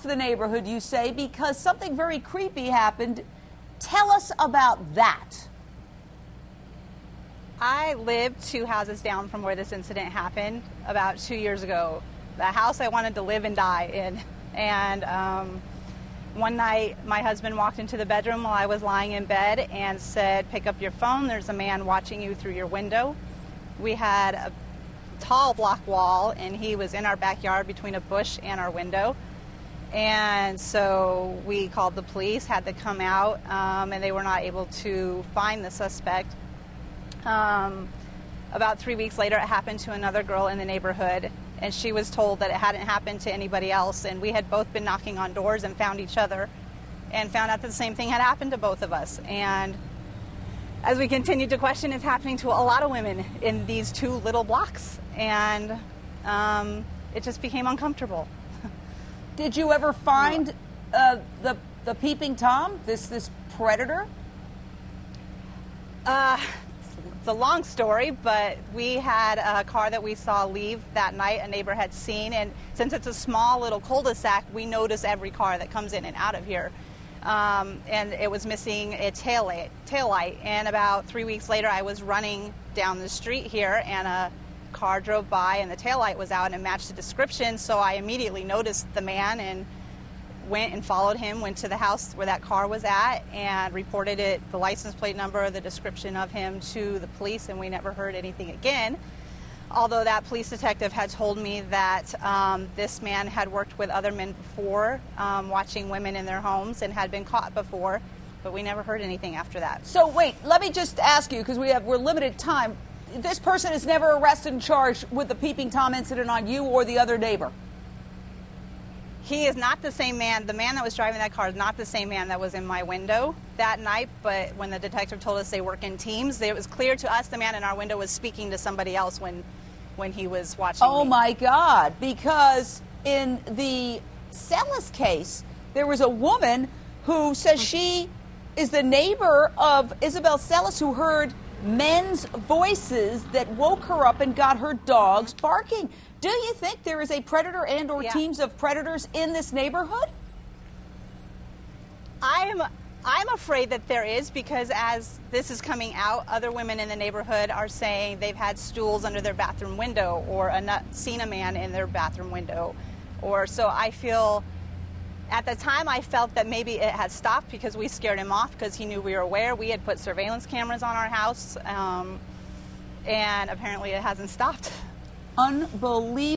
the neighborhood, you say, because something very creepy happened. Tell us about that. I lived 2 houses down from where this incident happened about 2 years ago. The house I wanted to live and die in. And one night, my husband walked into the bedroom while I was lying in bed and said, "Pick up your phone. There's a man watching you through your window." We had a tall block wall, and he was in our backyard between a bush and our window. And so we called the police, had to come out, and they were not able to find the suspect. About 3 weeks later, it happened to another girl in the neighborhood, and she was told that it hadn't happened to anybody else, and we had both been knocking on doors and found each other and found out that the same thing had happened to both of us. And as we continued to question, it's happening to a lot of women in these 2 little blocks, and it just became uncomfortable. Did you ever find the peeping Tom, this predator? It's a long story, but we had a car that we saw leave that night a neighbor had seen, and since it's a small little cul-de-sac, we notice every car that comes in and out of here. And it was missing a tail light. And about 3 weeks later, I was running down the street here, and a car drove by, and the tail light was out, and it matched the description. So I immediately noticed the man and went and followed him, went to the house where that car was at, and reported it, the license plate number, the description of him, to the police, and we never heard anything again. Although that police detective had told me that this man had worked with other men before, watching women in their homes, and had been caught before, but we never heard anything after that. So wait, let me just ask you, because we're limited time. This person is never arrested and charged with the peeping Tom incident on you or the other neighbor? He is not the same man. The man that was driving that car is not the same man that was in my window that night, but when the detective told us they work in teams, it was clear to us the man in our window was speaking to somebody else when he was watching Oh me. my God, because in the Velez case, there was a woman who says she is the neighbor of Isabel Velez, who heard men's voices that woke her up and got her dogs barking. Do you think there is a predator and or teams of predators in this neighborhood? I'm afraid that there is, because as this is coming out, other women in the neighborhood are saying they've had stools under their bathroom window, or seen a man in their bathroom window. Or so I feel, at the time I felt that maybe it had stopped because we scared him off because he knew we were aware. We had put surveillance cameras on our house, and apparently it hasn't stopped. Unbelievable.